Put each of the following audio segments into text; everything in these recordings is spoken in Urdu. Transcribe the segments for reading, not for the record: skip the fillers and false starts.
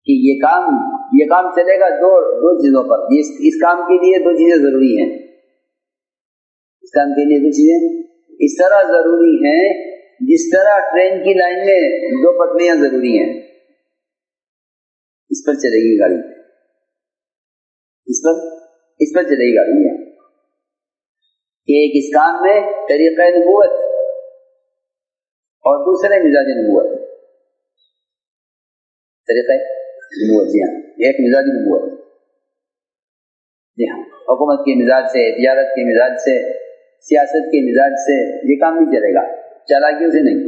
کہ یہ کام چلے گا دو چیزوں پر. اس کام کے لیے دو چیزیں ضروری ہیں. اس کام کے لیے دو چیزیں اس طرح ضروری ہیں جس طرح ٹرین کی لائن میں دو پٹریاں ضروری ہیں. اس پر چلے گی گاڑی, اس پر چلے گی گاڑی ہے. ایک اس کام میں طریقہ نبوت اور دوسرے مزاج نبوت. طریقہ نبوت جی ہاں, ایک مزاج نبوت جی ہاں. حکومت کے مزاج سے, تجارت کے مزاج سے, سیاست کے مزاج سے یہ کام نہیں چلے گا. چالاکیوں سے نہیں,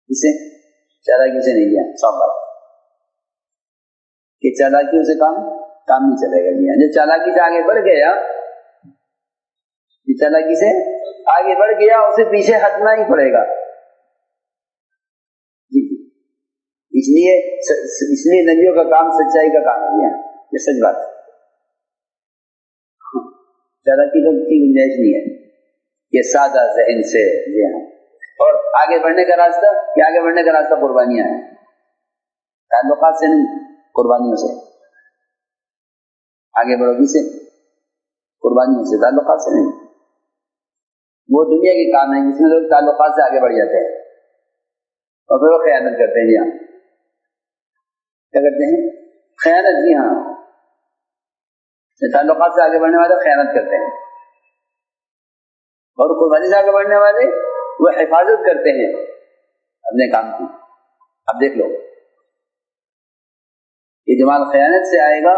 اسے چالاکیوں سے نہیں لیا صاف بات کہ چالاکیوں سے کام نہیں چلے گا. جو چالاکی سے آگے بڑھ گیا, چالاکی سے آگے بڑھ گیا اسے پیچھے ہٹنا ہی پڑے گا. اس لیے نبیوں کا کام سچائی کا کام ہے. یہ سچ بات ہے. چالاکی تو کی گنجائش نہیں ہے. یہ سادہ ذہن سے جی ہاں. اور آگے بڑھنے کا راستہ کیا؟ آگے بڑھنے کا راستہ قربانیاں ہیں. تعلقات سے نہیں, قربانیوں سے آگے بڑھو. گی سے قربانیوں سے, تعلقات سے نہیں. وہ دنیا کے کام ہیں جس میں لوگ تعلقات سے آگے بڑھ جاتے ہیں اور پھر وہ خیانت کرتے ہیں. جی ہاں, کیا کرتے ہیں؟ خیانت. جی ہاں, تعلقات سے آگے بڑھنے والے خیانت کرتے ہیں اور قربانی سے آگے بڑھنے والے وہ حفاظت کرتے ہیں اپنے کام کی. اب دیکھ لو, یہ جو مال خیانت سے آئے گا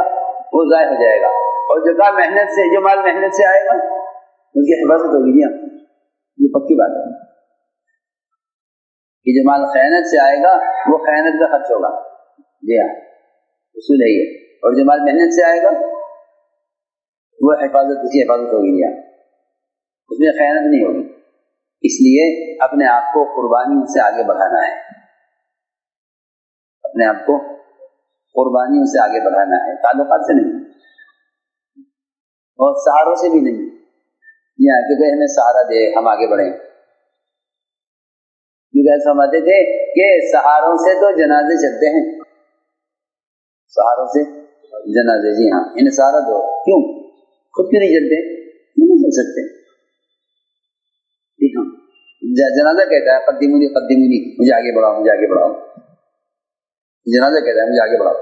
وہ ضائع ہو جائے گا, اور جو مال محنت سے آئے گا ان کی حفاظت ہوگی. جی ہاں, یہ پکی بات ہے کہ جو مال خیانت سے آئے گا وہ خیانت کا خرچ ہوگا. جی ہاں, اصول ہے یہ. اور جو مال محنت سے آئے گا وہ اس کی حفاظت ہوگی. جی ہاں, اس میں خیانت نہیں ہوگی. اس لیے اپنے آپ کو قربانیوں سے آگے بڑھانا ہے. اپنے آپ کو قربانیوں سے آگے بڑھانا ہے, تعلقات سے نہیں اور سہاروں سے بھی نہیں. جی ہاں, کیونکہ ہمیں سہارا دے ہم آگے بڑھیں. کیونکہ سمجھتے تھے کہ سہاروں سے تو جنازے چلتے ہیں, سہاروں سے جنازے. جی ہاں, انہیں سہارا دو. کیوں؟ خود کیوں نہیں چلتے؟ نہیں چل سکتے. جی ہاں, جنازہ کہتا ہے قدمونی, مجھے آگے بڑھاؤ. جنازہ کہتا ہے مجھے آگے بڑھاؤ.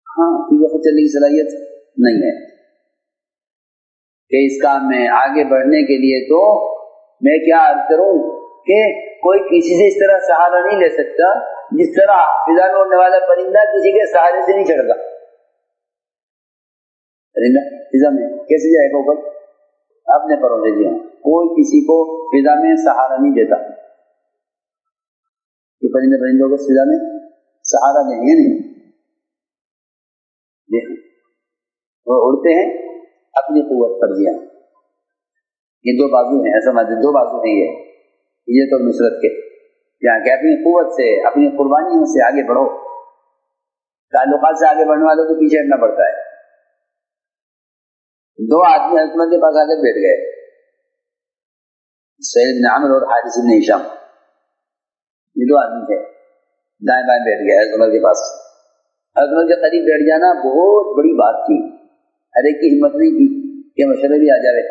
ہاں, کیونکہ خود چلنے کی صلاحیت نہیں ہے کہ اس کام میں آگے بڑھنے کے لیے. تو میں کیا عرض کروں کہ کوئی کسی سے اس طرح سہارا نہیں لے سکتا جس طرح فضا میں اڑنے والا پرندہ کسی کے سہارے سے نہیں چڑھتا. پرندہ فضا میں کیسے جائے گا اوپر؟ اپنے پروں سے. دیا کوئی کسی کو فضا میں سہارا نہیں دیتا. یہ پرندوں کو فضا میں سہارا دیں گے نہیں. دیکھو وہ اڑتے ہیں اپنی قوت پر. دیا یہ دو بازو ہیں, ایسا مت دو بازو ہیں یہ تو نصرت کے. یہاں کہ اپنی قوت سے اپنی قربانیوں سے آگے بڑھو. تعلقات سے آگے بڑھنے والوں کو پیچھے ہٹنا پڑتا ہے. دو آدمی حکمت کے پاس آ کر بیٹھ گئے, سہیل بن عامر اور حارث بن ہشام. یہ دو آدمی تھے, دائیں بائیں بیٹھ گئے حکمت کے پاس. حکمت کے قریب بیٹھ جانا بہت بڑی بات تھی. ہر ایک کی ہمت نہیں تھی کہ مشورے بھی آ جائے.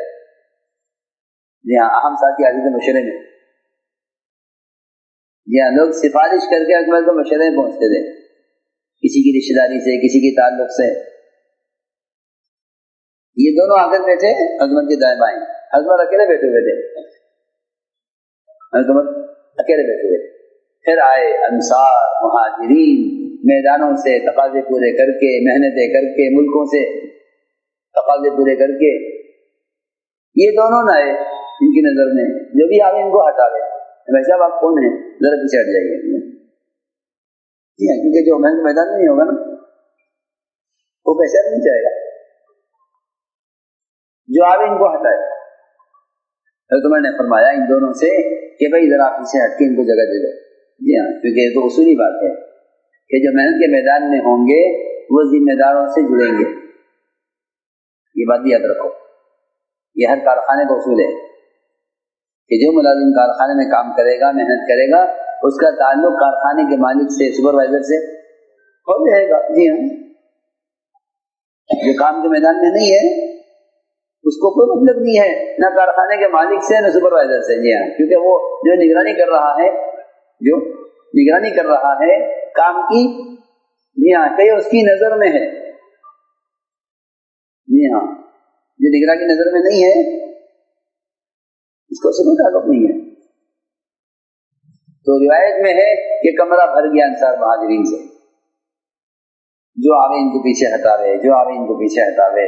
جی ہاں, اہم ساتھی آتے تھے مشورے میں. جی ہاں, لوگ سفارش کر کے حکمت کو مشورے میں پہنچتے تھے, کسی کی رشتے داری سے, کسی کی تعلق سے. یہ دونوں آ کر بیٹھے حکمت کے دائیں بائیں. حکمت اکیلے بیٹھے ہوئے تھے. پھر آئے انصار, مہاجرین, میدانوں سے تقاضے پورے کر کے, محنتیں کر کے, ملکوں سے تقاضے پورے کر کے. یہ دونوں نہ آئے ان کی نظر میں, جو بھی آگے ان کو ہٹا لے. بھائی صاحب آپ کون ہیں, ذرا پیچھے ہٹ جائیے. کیونکہ جو میدان میں نہیں ہوگا نا وہ پہچان نہیں جائے گا. جو آگے ان کو ہٹائے. تمہیں نے فرمایا ان دونوں سے کہ بھائی ذرا پیچھے ہٹ کے ان کو جگہ دے دو. جی ہاں, کیونکہ یہ تو اصولی بات ہے کہ جو محنت کے میدان میں ہوں گے وہ ذمہ داروں سے جڑیں گے. یہ بات بھی یاد رکھو. یہ ہر کارخانے کا اصول ہے کہ جو ملازم کارخانے میں کام کرے گا, محنت کرے گا, اس کا تعلق کارخانے کے مالک سے، سپروائزر سے ہو جائے گا. جی ہاں، جو کام کے میدان میں نہیں ہے اس کو کوئی مطلب نہیں ہے، نہ کارخانے کے مالک سے نہ سپروائزر سے. جی ہاں، کیونکہ وہ جو نگرانی کر رہا ہے، جو نگرانی کر رہا ہے کام کی، جی ہاں، کہیں اس کی نظر میں ہے. جی ہاں، جو نگرانی نظر میں نہیں ہے اس کو سے کوئی تعلق نہیں ہے. تو روایت میں ہے کہ کمرہ بھر گیا انصار مہاجرین سے، جو آوے ان کو پیچھے ہٹاوے، جو آوے ان کو پیچھے ہٹاوے.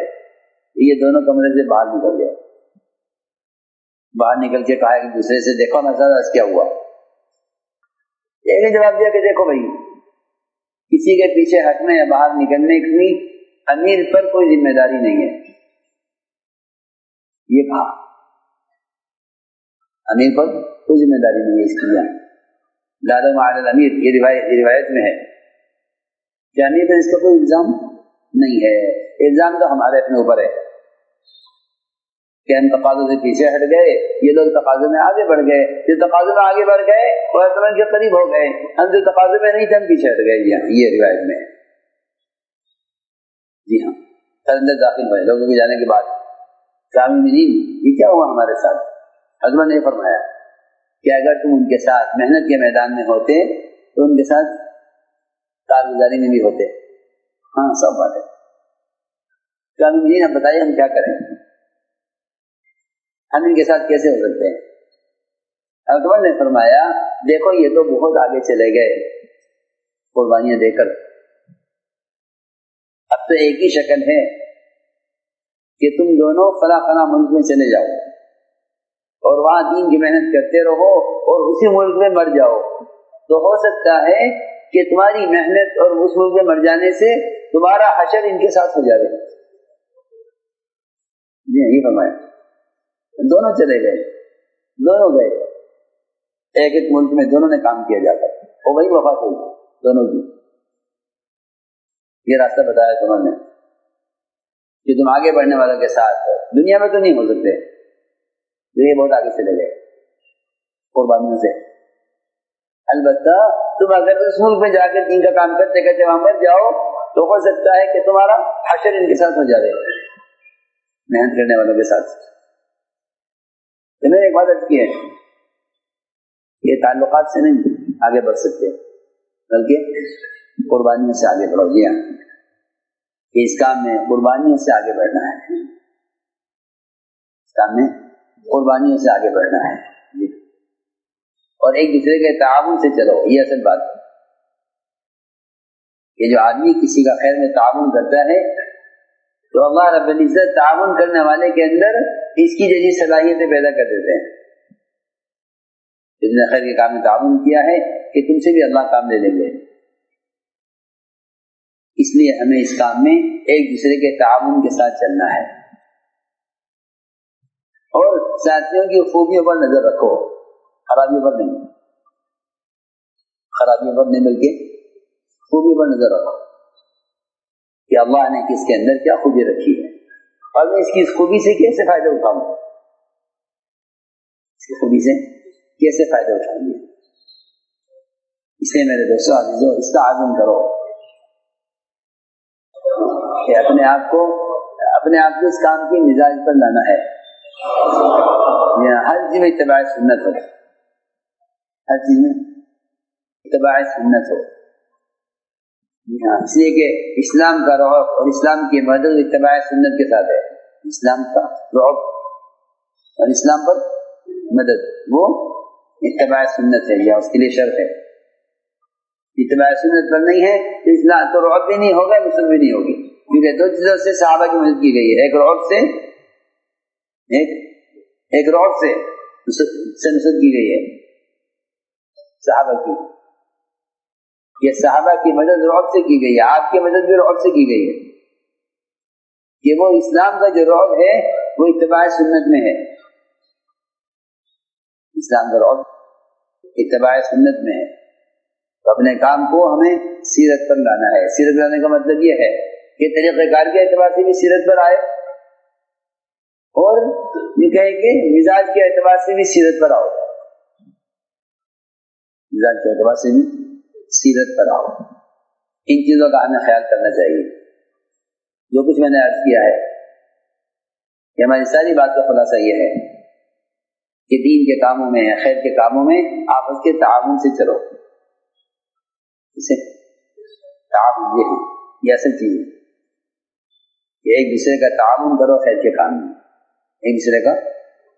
یہ دونوں کمرے سے باہر نکل گئے. باہر نکل کے کہا کہ دوسرے سے دیکھو مسئلہ کیا ہوا. یہ نے جواب دیا کہ دیکھو بھائی، کسی کے پیچھے ہٹنے یا باہر نکلنے کی امیر پر کوئی ذمہ داری نہیں ہے. یہ کہا امیر پر کوئی ذمہ داری نہیں ہے اس کی. لالو مع الامیر، یہ روایت میں ہے کہ امیر پر اس کا کوئی الزام نہیں ہے. الزام تو ہمارے اپنے اوپر ہے کہ ہم تقاضوں سے پیچھے ہٹ گئے، یہ لوگ تقاضوں میں آگے بڑھ گئے. جو تقاضوں میں آگے بڑھ گئے وہ اصلاً کے قریب ہو گئے، ہم جو تقاضوں میں نہیں تھے ہم پیچھے ہٹ گئے. جی ہاں، یہ روایت میں ہے. جی ہاں، اندر داخل ہوئے لوگوں کے جانے کے بعد. سامعین، یہ کیا ہوا ہمارے ساتھ؟ حضرت نے فرمایا کہ اگر تم ان کے ساتھ محنت کے میدان میں ہوتے تو ان کے ساتھ کارگزاری میں بھی ہوتے. ہاں، سب بات ہے. سامعین، اب بتائیے ہم کیا کریں؟ ہم ان کے ساتھ کیسے ہو سکتے ہیں؟ اکبر نے فرمایا دیکھو یہ تو بہت آگے چلے گئے قربانیاں دے کر. اب تو ایک ہی شکل ہے کہ تم دونوں فلاں فلاں ملک میں چلے جاؤ اور وہاں دین کی محنت کرتے رہو اور اسی ملک میں مر جاؤ. تو ہو سکتا ہے کہ تمہاری محنت اور اس ملک میں مر جانے سے تمہارا حشر ان کے ساتھ ہو جائے. جی یہ فرمایا. دونوں چلے گئے، دونوں گئے ایک ایک ملک میں، دونوں نے کام کیا جا کر، اور وہی وفات ہوئی دونوں کی. یہ راستہ بتایا انہوں نے کہ تم آگے بڑھنے والوں کے ساتھ دنیا میں تو نہیں ہو سکتے. یہ بہت آگے چلے گئے قربانیوں سے. البتہ تم اگر اس ملک میں جا کے دین کا کام کرتے کرتے وہاں مر جاؤ تو ہو سکتا ہے کہ تمہارا حشر ان کے ساتھ ہو جائے، محنت کرنے والوں کے ساتھ. تو میں نے ایک بات عرض کی ہے، یہ تعلقات سے نہیں آگے بڑھ سکتے بلکہ قربانیوں سے آگے بڑھو. جی ہاں، کہ اس کام میں قربانیوں سے آگے بڑھنا ہے، اس کام میں قربانیوں سے آگے بڑھنا ہے. جی، اور ایک دوسرے کے تعاون سے چلو. یہ اصل بات ہے کہ جو آدمی کسی کا خیر میں تعاون کرتا ہے تو اللہ رب العزت تعاون کرنے والے کے اندر اس کی جیسی صلاحیتیں پیدا کر دیتے ہیں. جس نے خیر کے کام میں تعاون کیا ہے کہ تم سے بھی اللہ کام لے لیں گے. اس لیے ہمیں اس کام میں ایک دوسرے کے تعاون کے ساتھ چلنا ہے اور ساتھیوں کی خوبیوں پر نظر رکھو، خرابیوں پر نہیں. خرابیوں پر نہیں بلکہ خوبیوں پر نظر رکھو کہ اللہ نے کس کے اندر کیا خوبی رکھی ہے اور میں اس کی خوبی سے کیسے فائدہ اٹھاؤں، اس کی خوبی سے کیسے فائدہ اٹھائیں گے. اس لیے میرے دوستوں عزیزوں، اس کا عزم کرو کہ اپنے آپ کو اس کام کے مزاج پر لانا ہے. ہر چیز میں اتباع سنت ہو، ہر چیز میں اتباع سنت ہو. اس لیے کہ اسلام کا رعب اور اسلام کی مدد اتباع سنت کے ساتھ ہے. اسلام کا رعب اور اسلام پر مدد وہ اتباع سنت ہے، یا اس کے لیے شرط ہے. اتباع سنت پر نہیں ہے تو اسلام تو رعب بھی نہیں ہوگا، نصرت بھی نہیں ہوگی. کیونکہ دو چیزوں سے صحابہ کی مدد کی گئی ہے، ایک رعب سے، ایک رعب سے نصرت کی گئی ہے صحابہ کی. یہ صحابہ کی مدد رعب سے کی گئی ہے، آپ کی مدد بھی رعب سے کی گئی ہے کہ وہ اسلام کا جو رعب ہے وہ اتباع سنت میں ہے. اسلام کا رعب اتباع سنت میں ہے. تو اپنے کام کو ہمیں سیرت پر لانا ہے. سیرت لانے کا مطلب یہ ہے کہ طریقہ کار کے اعتبار سے بھی سیرت پر آئے اور یہ کہیں کہ مزاج کے اعتبار سے بھی سیرت پر آؤ. مزاج کے اعتبار سے بھی سیرت پر آؤ. ان چیزوں کا ہمیں خیال کرنا چاہیے. جو کچھ میں نے عرض کیا ہے کہ ہماری ساری بات کا خلاصہ یہ ہے کہ دین کے کاموں میں خیر کے کاموں میں آپس کے تعاون سے چلو. اسے تعاون یہ ہے، یہ اصل چیز ہے کہ ایک دوسرے کا تعاون کرو خیر کے کام میں، ایک دوسرے کا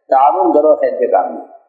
تعاون کرو خیر کے کام میں.